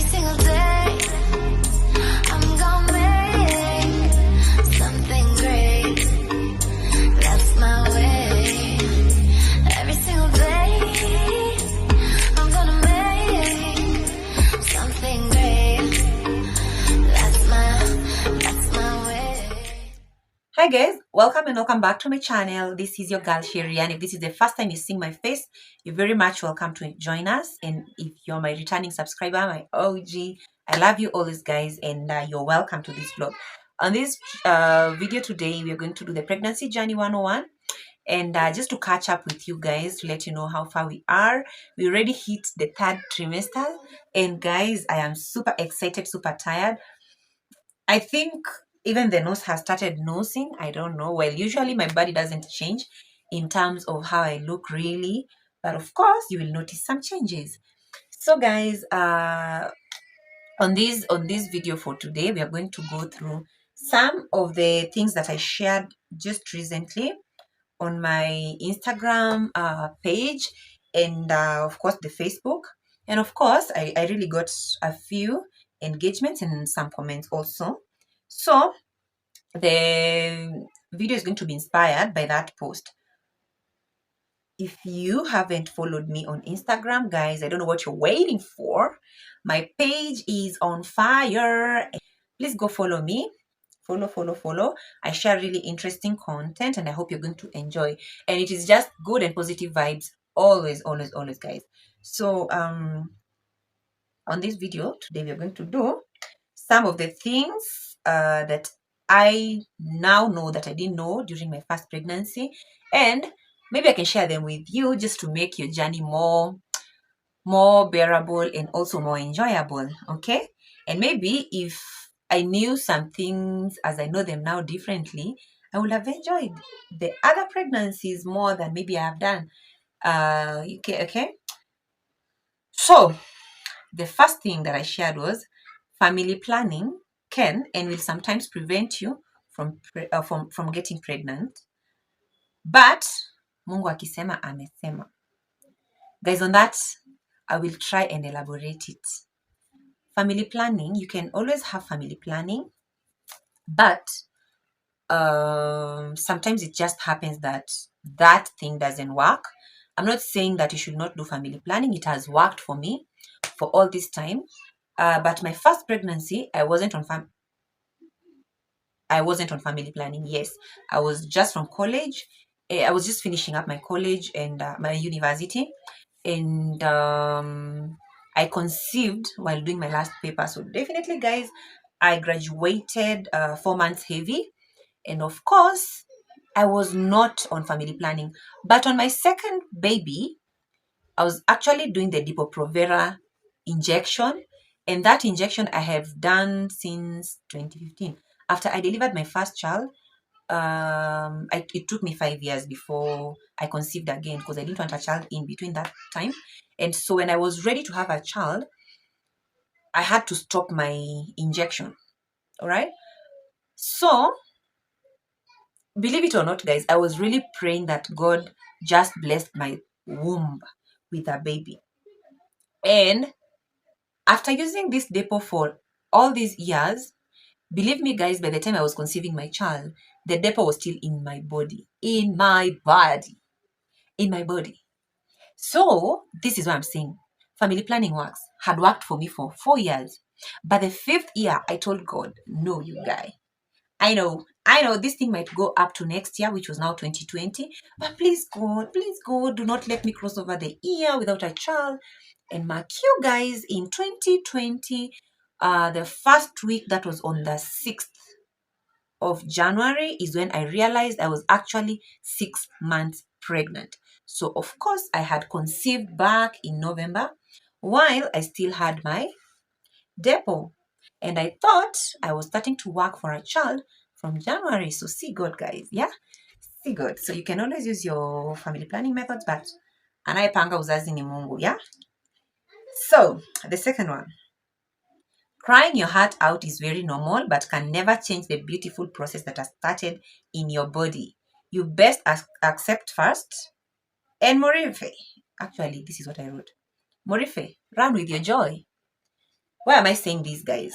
single day, I'm gonna make something great. That's my way. Every single day, I'm gonna make something great. That's my way. Hi guys, welcome and welcome back to my channel. This is your girl Sherry, and if this is the first time you're seeing my face, you're very much welcome to join us. And if you're my returning subscriber, my OG, I love you always guys, and you're welcome to this vlog. On this video today, we're going to do the pregnancy journey 101, and just to catch up with you guys, to let you know how far we are. We already hit the 3rd trimester, and guys, I am super excited, super tired. I think even the nose has started nosing. I don't know. Well, usually my body doesn't change in terms of how I look really, but of course you will notice some changes. So guys, on this video for today, we are going to go through some of the things that I shared just recently on my Instagram page, and of course the Facebook, and of course I really got a few engagements and some comments also. So the video is going to be inspired by that post. If you haven't followed me on Instagram, guys, I don't know what you're waiting for. My page is on fire. Please go follow me. Follow. I share really interesting content, and I hope you're going to enjoy. And it is just good and positive vibes always, guys. So on this video today, we are going to do some of the things that I now know that I didn't know during my first pregnancy, and maybe I can share them with you just to make your journey more bearable and also more enjoyable. Okay, and maybe if I knew some things as I know them now differently, I would have enjoyed the other pregnancies more than maybe I have done. Okay. So the first thing that I shared was family planning can and will sometimes prevent you from getting pregnant, but Mungu akisema amesema. Guys, on that I will try and elaborate it. Family planning, you can always have family planning, but sometimes it just happens that that thing doesn't work. I'm not saying that you should not do family planning. It has worked for me for all this time. But my first pregnancy, I wasn't on family planning. Yes, I was just from college. I was just finishing up my college and my university, and I conceived while doing my last paper. So definitely, guys, I graduated 4 months heavy, and of course, I was not on family planning. But on my second baby, I was actually doing the Depo-Provera injection, and that injection I have done since 2015. After I delivered my first child, it took me 5 years before I conceived again because I didn't want a child in between that time. And so when I was ready to have a child, I had to stop my injection. All right. So believe it or not, guys, I was really praying that God just blessed my womb with a baby. And after using this Depo for all these years, believe me, guys, by the time I was conceiving my child, the Depo was still in my body. So this is what I'm saying. Family planning had worked for me for 4 years. But the 5th year, I told God, no, you guy. I know this thing might go up to next year, which was now 2020. But please, God, do not let me cross over the year without a child. And mark you guys, in 2020, the first week, that was on the 6th of January, is when I realized I was actually 6 months pregnant. So of course I had conceived back in November while I still had my Depo, and I thought I was starting to work for a child from January. So see God, guys. Yeah, see God. So you can always use your family planning methods, but anayepanga uzazi ni Mungu. Yeah. So the second one, crying your heart out is very normal, but can never change the beautiful process that has started in your body. You best accept first. And Morife, actually, this is what I wrote. Morife, run with your joy. Why am I saying these, guys?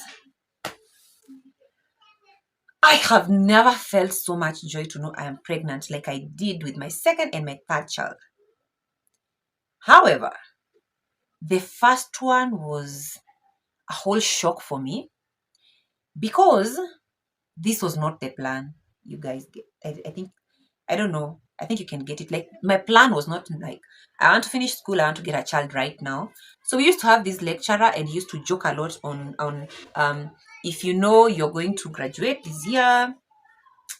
I have never felt so much joy to know I am pregnant like I did with my second and my third child. However, the first one was a whole shock for me because this was not the plan. You guys get, I think, I don't know. I think you can get it. Like, my plan was not like, I want to finish school, I want to get a child right now. So we used to have this lecturer and he used to joke a lot on if you know you're going to graduate this year,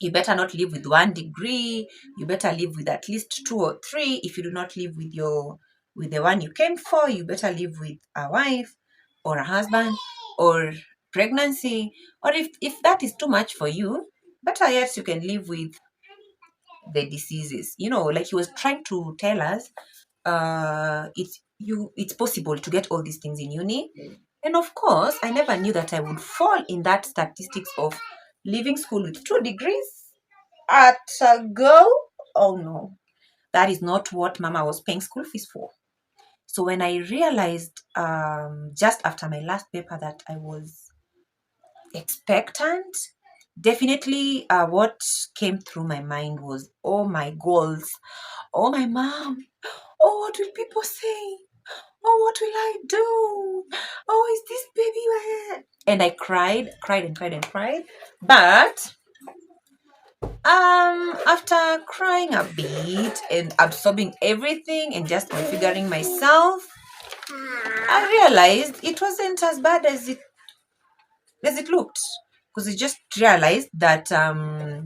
you better not live with 1 degree, you better live with at least 2 or 3. If you do not live with the one you came for, you better live with a wife or a husband or pregnancy. Or if that is too much for you, better yet you can live with the diseases. Like he was trying to tell us it's possible to get all these things in uni. And of course, I never knew that I would fall in that statistics of leaving school with 2 degrees at a go. Oh no, that is not what mama was paying school fees for. So when I realized just after my last paper that I was expectant, definitely what came through my mind was, oh my goals, oh my mom, oh what will people say, oh what will I do, oh is this baby wet? And I cried and cried and cried. But after crying a bit and absorbing everything and just configuring myself, I realized it wasn't as bad as it looked. Because I just realized that that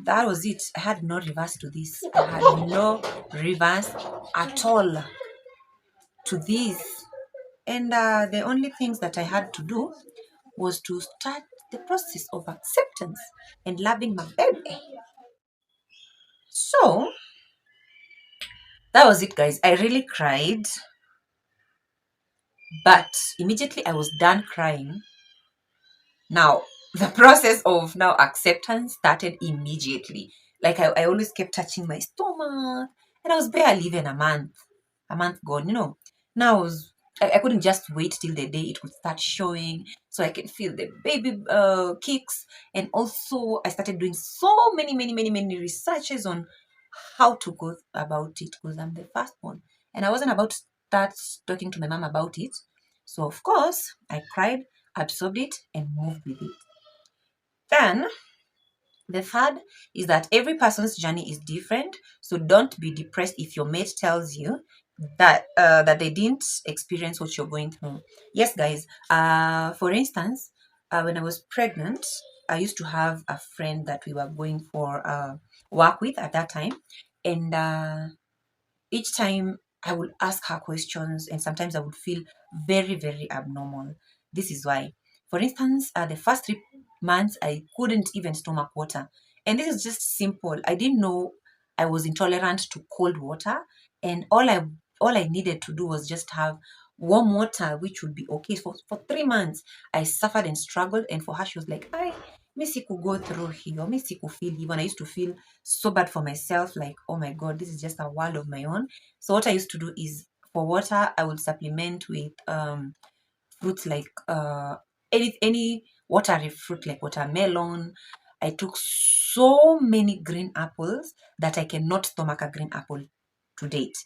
was it. I had no reverse to this. I had no reverse at all to this. And the only things that I had to do was to start the process of acceptance and loving my baby. So that was it, guys. I really cried, but immediately I was done crying. Now, the process of now acceptance started immediately. Like I always kept touching my stomach, and I was barely even a month gone. Now I couldn't just wait till the day it would start showing so I can feel the baby kicks. And also, I started doing so many, many, many, many researches on how to go about it because I'm the first one. And I wasn't about to start talking to my mom about it. So, of course, I cried, absorbed it, and moved with it. Then the third is that every person's journey is different, so don't be depressed if your mate tells you that they didn't experience what you're going through. Yes, guys. For instance, when I was pregnant, I used to have a friend that we were going for work with at that time, and each time I would ask her questions, and sometimes I would feel very, very abnormal. This is why. For instance, the first 3 months, I couldn't even stomach water. And this is just simple. I didn't know I was intolerant to cold water. And all I needed to do was just have warm water, which would be okay. For 3 months, I suffered and struggled. And for her, she was like, I Missy could go through here. Missy could feel even. I used to feel so bad for myself, like, oh my god, this is just a world of my own. So what I used to do is, for water, I would supplement with fruits like any watery fruit like watermelon. I took so many green apples that I cannot stomach a green apple to date.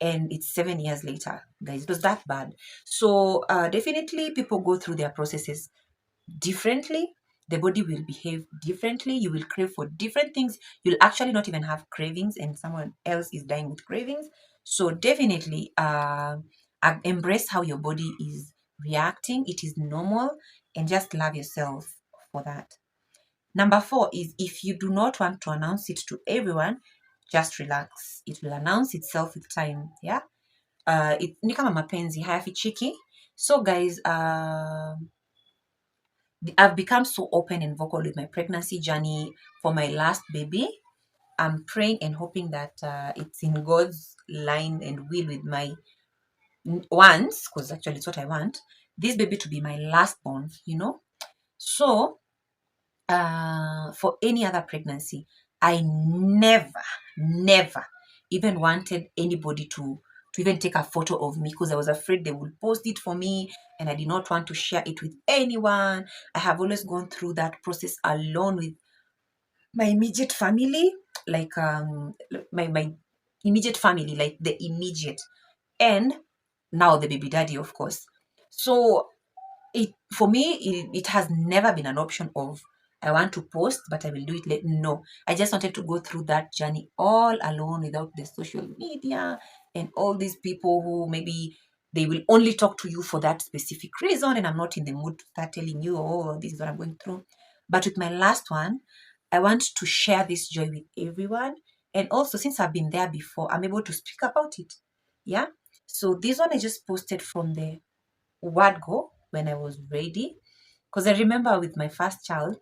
And it's 7 years later, guys. It was that bad. So definitely people go through their processes differently. The body will behave differently. You will crave for different things. You'll actually not even have cravings, and someone else is dying with cravings. So definitely embrace how your body is reacting. It is normal, and just love yourself for that. Number 4 is, if you do not want to announce it to everyone, just relax. It will announce itself with time. Yeah. Ni kama mapenzi hayafichiki. So guys, I've become so open and vocal with my pregnancy journey for my last baby. I'm praying and hoping that it's in God's line and will with my wants, because actually it's what I want, this baby to be my last born. So, for any other pregnancy, I never, never even wanted anybody to to even take a photo of me because I was afraid they would post it for me and I did not want to share it with anyone. I have always gone through that process alone with my immediate family, like my immediate family, like the immediate, and now the baby daddy, of course. So it for me it has never been an option of I want to post but I will do it late. No, I just wanted to go through that journey all alone without the social media and all these people who maybe they will only talk to you for that specific reason, and I'm not in the mood to start telling you, oh, this is what I'm going through. But with my last one, I want to share this joy with everyone, and also since I've been there before, I'm able to speak about it. Yeah, so this one I just posted from the word go when I was ready. Because I remember with my first child,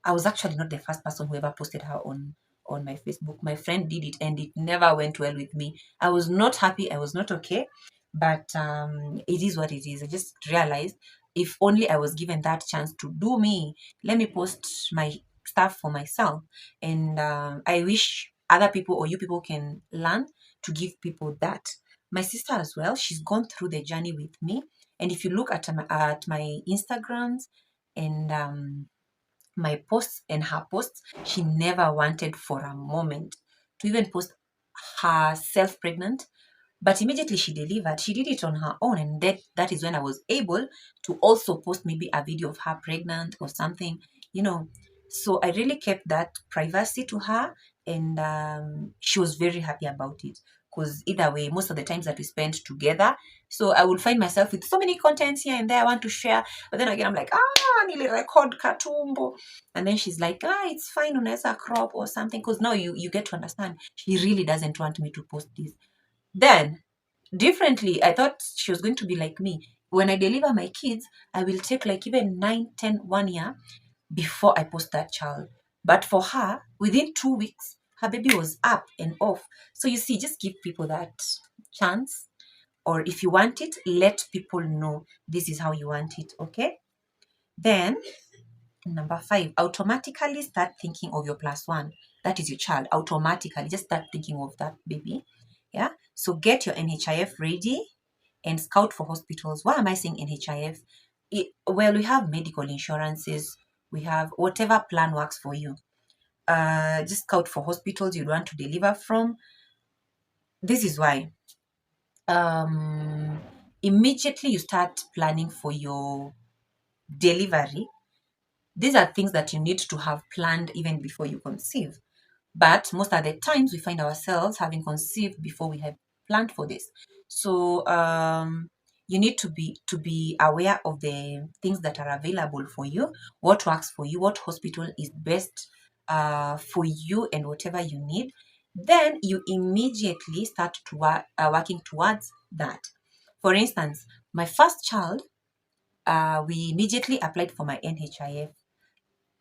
I was actually not the first person who ever posted her on my Facebook. My friend did it and it never went well with me. I was not happy. I was not okay. But it is what it is. I just realized if only I was given that chance to do me, let me post my stuff for myself. And I wish other people or you people can learn to give people that. My sister as well, she's gone through the journey with me. And if you look at my Instagrams and my posts and her posts, she never wanted for a moment to even post herself pregnant. But immediately she delivered, she did it on her own. And that is when I was able to also post maybe a video of her pregnant or something, you know. So I really kept that privacy to her. And she was very happy about it. Because either way, most of the times that we spent together, so I would find myself with so many contents here and there I want to share. But then again, I'm like, nili record katumbo. And then she's like, it's fine, unaweza crop or something. Because now you get to understand, she really doesn't want me to post this. Then, differently, I thought she was going to be like me. When I deliver my kids, I will take like even 9, 10, 1 year before I post that child. But for her, within 2 weeks, her baby was up and off. So you see, just give people that chance. Or if you want it, let people know this is how you want it. Okay. Then number 5, automatically start thinking of your plus one. That is your child. Automatically, just start thinking of that baby. Yeah. So get your NHIF ready and scout for hospitals. Why am I saying NHIF? Well, we have medical insurances. We have whatever plan works for you. Just scout for hospitals you'd want to deliver from. This is why. Immediately you start planning for your delivery. These are things that you need to have planned even before you conceive. But most of the times we find ourselves having conceived before we have planned for this. So you need to be aware of the things that are available for you, what works for you, what hospital is best for you, and whatever you need. Then you immediately start to working towards that. For instance, my first child, we immediately applied for my NHIF.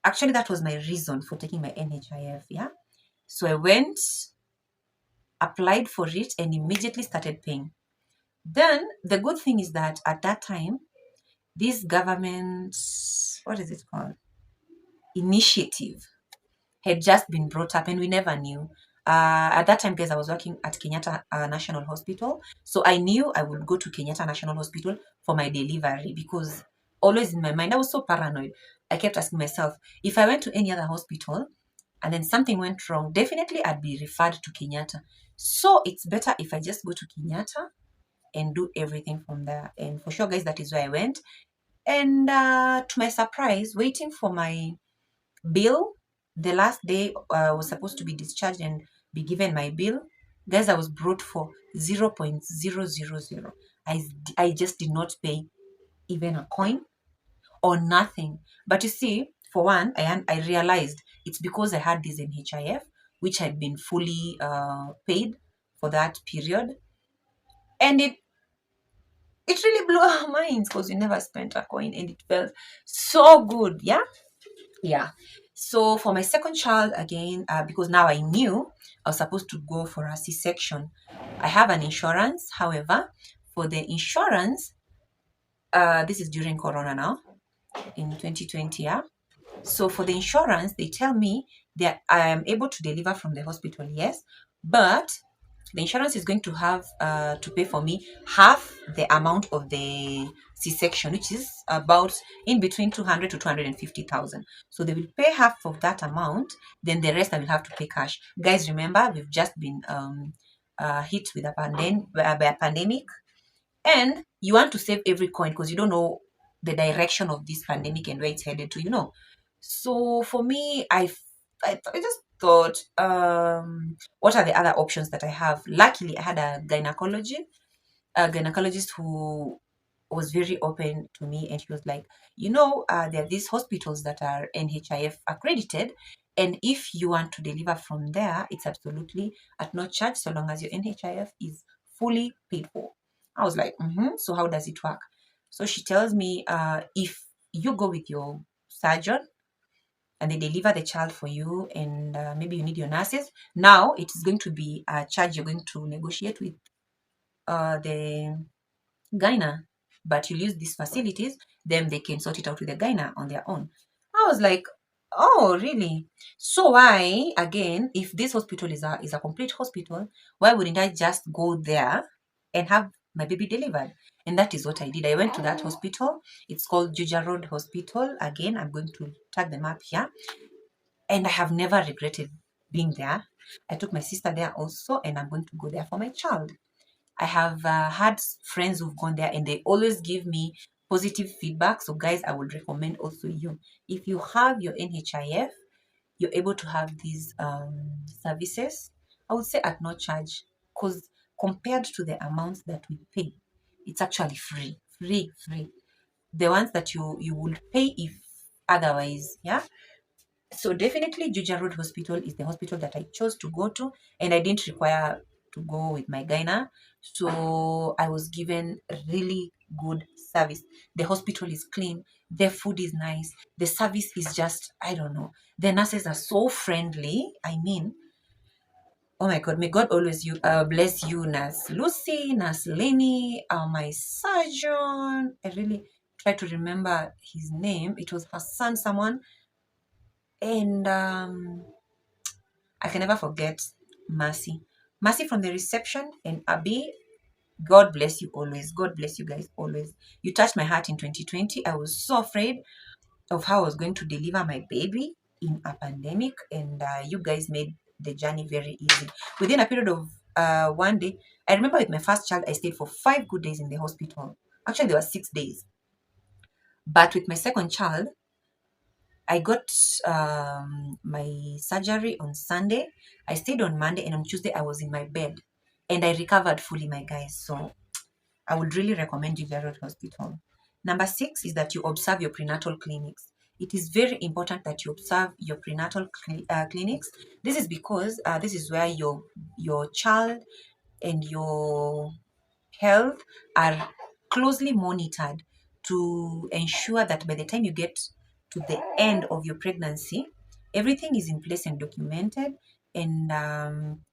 Actually, that was my reason for taking my NHIF. Yeah. So I went, applied for it, and immediately started paying. Then the good thing is that at that time, this government, what is it called? Initiative had just been brought up and we never knew. At that time, guys, I was working at Kenyatta National Hospital. So I knew I would go to Kenyatta National Hospital for my delivery because always in my mind, I was so paranoid. I kept asking myself, if I went to any other hospital and then something went wrong, definitely I'd be referred to Kenyatta. So it's better if I just go to Kenyatta and do everything from there. And for sure, guys, that is where I went. And to my surprise, waiting for my bill, the last day I was supposed to be discharged and be given my bill, guys, I was brought for 0.000. I just did not pay even a coin or nothing. But you see, for one, I realized it's because I had this NHIF, which had been fully paid for that period. And it really blew our minds because we never spent a coin and it felt so good. Yeah. Yeah. So for my second child, again, because now I knew I was supposed to go for a C-section, I have an insurance. However, for the insurance, this is during Corona now, in 2020. Yeah. So for the insurance, they tell me that I am able to deliver from the hospital, yes, but the insurance is going to have to pay for me half the amount of the C-section, which is about in between 200 to 250,000. So they will pay half of that amount, then the rest I will have to pay cash. Guys, remember, we've just been hit with by a pandemic, and you want to save every coin because you don't know the direction of this pandemic and where it's headed to, So for me, I just thought, what are the other options that I have? Luckily, I had a gynecologist who was very open to me, and she was like, there are these hospitals that are NHIF accredited, and if you want to deliver from there, it's absolutely at no charge so long as your NHIF is fully paid for. I was like, so how does it work? So she tells me, if you go with your surgeon and they deliver the child for you, and maybe you need your nurses, now it is going to be a charge you're going to negotiate with the gyna, but you'll use these facilities, then they can sort it out with the gyna on their own. I was like, oh, really? So why, again, if this hospital is a complete hospital, why wouldn't I just go there and have my baby delivered? And that is what I did. I went to that hospital. It's called Juja Road Hospital. Again, I'm going to tag them up here. And I have never regretted being there. I took my sister there also, and I'm going to go there for my child. I have had friends who've gone there, and they always give me positive feedback. So, guys, I would recommend also you. If you have your NHIF, you're able to have these services. I would say at no charge, because compared to the amounts that we pay, it's actually free, free, free. The ones that you would pay if otherwise, yeah. So definitely Juja Road Hospital is the hospital that I chose to go to, and I didn't require to go with my gyna. So I was given really good service. The hospital is clean, the food is nice, the service is just, I don't know. The nurses are so friendly. I mean, oh my God, may God always bless you, Nurse Lucy, Nurse Lenny, my surgeon. I really try to remember his name. It was her son, someone, and I can never forget Mercy. Mercy from the reception, and Abby. God bless you always. God bless you guys always. You touched my heart in 2020. I was so afraid of how I was going to deliver my baby in a pandemic, and you guys made the journey very easy. Within a period of one day, I remember with my first child, I stayed for 5 good days in the hospital. Actually, there were 6 days. But with my second child, I got my surgery on Sunday. I stayed on Monday, and on Tuesday I was in my bed, and I recovered fully, my guys. So I would really recommend you Gerald Hospital. Number 6 is that you observe your prenatal clinics. It is very important that you observe your prenatal clinics. This is because this is where your child and your health are closely monitored to ensure that by the time you get to the end of your pregnancy, everything is in place and documented. And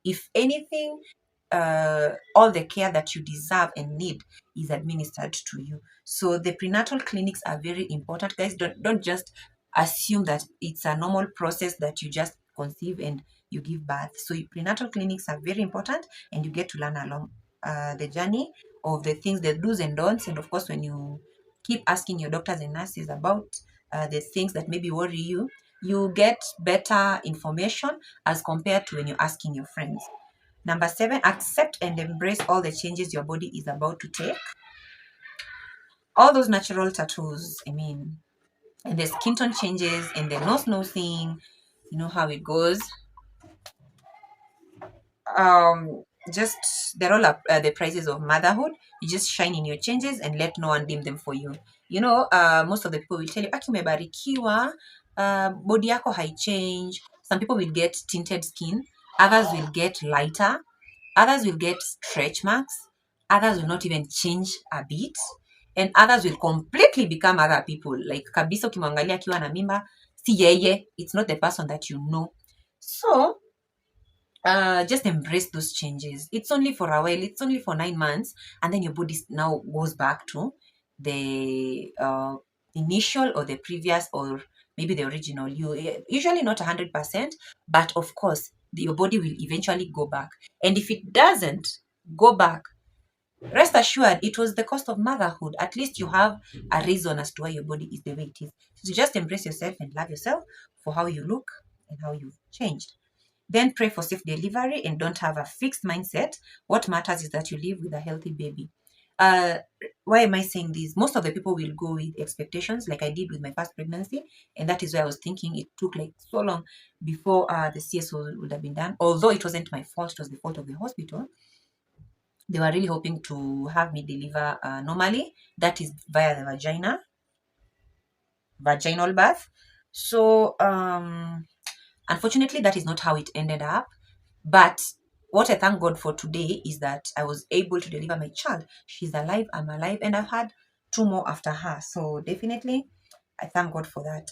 if anything, all the care that you deserve and need is administered to you. So the prenatal clinics are very important, guys. Don't just assume that it's a normal process that you just conceive and you give birth. So prenatal clinics are very important, and you get to learn along the journey of the things, the do's and don'ts. And of course, when you keep asking your doctors and nurses about the things that maybe worry you, you get better information as compared to when you're asking your friends. Number 7, accept and embrace all the changes your body is about to take. All those natural tattoos, I mean, and the skin tone changes and the nose thing, you know how it goes. um just they're all up the prices of motherhood. You just shine in your changes and let no one dim them for you. Most of the people will tell you aki umebarikiwa, body yako change. Some people will get tinted skin, others will get lighter, others will get stretch marks, others will not even change a bit, and others will completely become other people. Like kabisa ukimwangalia akiwa na mimba, si yeye, it's not the person that you know. So just embrace those changes. It's only for a while, it's only for 9 months, and then your body now goes back to the initial or the previous or maybe the original you. Usually not 100%, but of course your body will eventually go back. And if it doesn't go back, rest assured it was the cost of motherhood. At least you have a reason as to why your body is the way it is. So just embrace yourself and love yourself for how you look and how you've changed. Then pray for safe delivery and don't have a fixed mindset. What matters is that you live with a healthy baby. Uh, why am I saying this? Most of the people will go with expectations, like I did with my first pregnancy, and that is why I was thinking it took like so long before the CSO would have been done. Although it wasn't my fault, it was the fault of the hospital. They were really hoping to have me deliver normally, that is via the vaginal birth. So unfortunately, that is not how it ended up. But what I thank God for today is that I was able to deliver my child. She's alive, I'm alive, and I've had two more after her. So definitely, I thank God for that.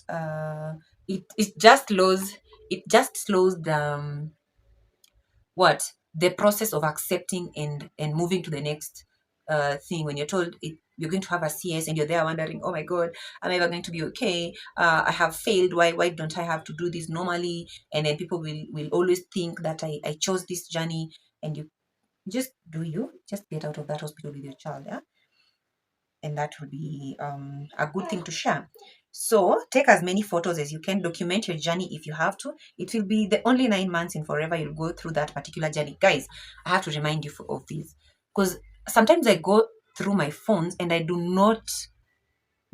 It just slows the what the process of accepting and moving to the next thing. When you're told you're going to have a CS and you're there wondering, oh my God, am I ever going to be okay? I have failed. Why don't I have to do this normally? And then people will always think that I chose this journey, and you just get out of that hospital with your child, yeah? And that would be a good thing to share. So take as many photos as you can, document your journey if you have to. It will be the only 9 months in forever you'll go through that particular journey. Guys, I have to remind you of this, because sometimes I go through my phones and I do not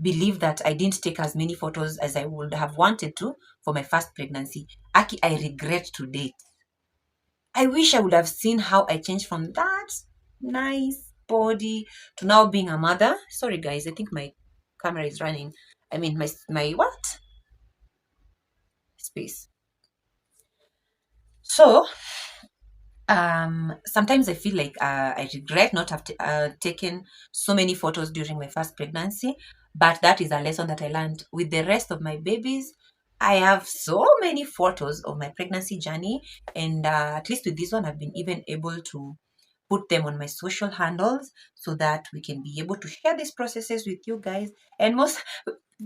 believe that I didn't take as many photos as I would have wanted to for my first pregnancy. Aki, I regret to date. I wish I would have seen how I changed from that nice body to now being a mother. Sorry, guys, I think my camera is running. I mean, my what? Space. So, sometimes I feel like I regret not have taken so many photos during my first pregnancy, but that is a lesson that I learned with the rest of my babies. I have so many photos of my pregnancy journey, and at least with this one, I've been even able to put them on my social handles so that we can be able to share these processes with you guys. And most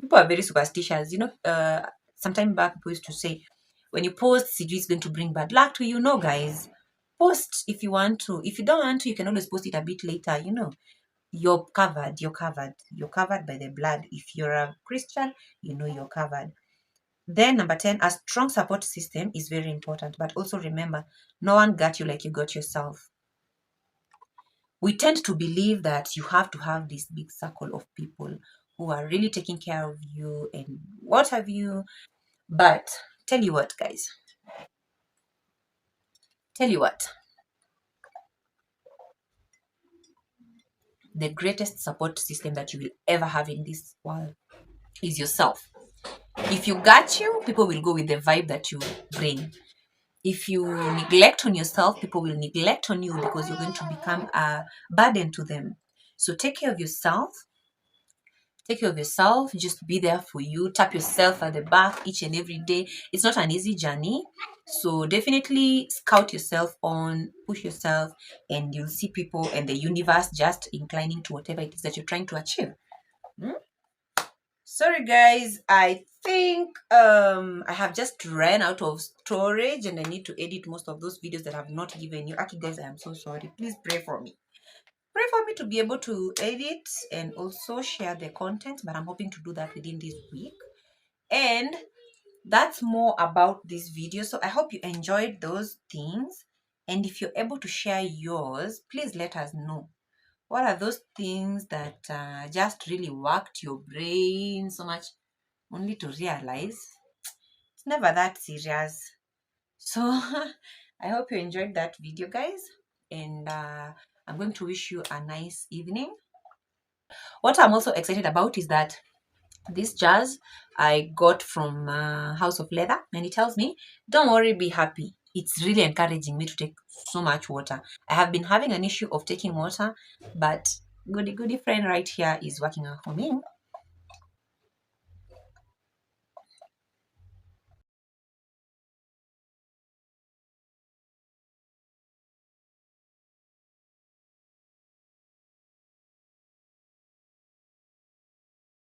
people are very superstitious. Sometime back people used to say, when you post, CG is going to bring bad luck to you. No, guys, post if you want to. If you don't want to, you can always post it a bit later. You're covered. You're covered. You're covered by the blood. If you're a Christian, you're covered. Then number 10, a strong support system is very important. But also remember, no one got you like you got yourself. We tend to believe that you have to have this big circle of people who are really taking care of you and what have you. But tell you what, guys, tell you what, the greatest support system that you will ever have in this world is yourself. If you got you, people will go with the vibe that you bring. If you neglect on yourself, people will neglect on you because you're going to become a burden to them. So take care of yourself. Take care of yourself. Just be there for you. Tap yourself at the back each and every day. It's not an easy journey. So definitely scout yourself on, push yourself, and you'll see people and the universe just inclining to whatever it is that you're trying to achieve. Sorry guys, I think I have just ran out of storage and I need to edit most of those videos that I have not given you. Actually guys, I am so sorry. Please pray for me. Pray for me to be able to edit and also share the content, but I'm hoping to do that within this week. And that's more about this video. So I hope you enjoyed those things. And if you're able to share yours, please let us know. What are those things that just really worked your brain so much only to realize it's never that serious? So I hope you enjoyed that video, guys. And I'm going to wish you a nice evening. What I'm also excited about is that this jazz I got from House of Leather, and he tells me, don't worry, be happy. It's really encouraging me to take so much water. I have been having an issue of taking water, but goody friend right here is working out for me.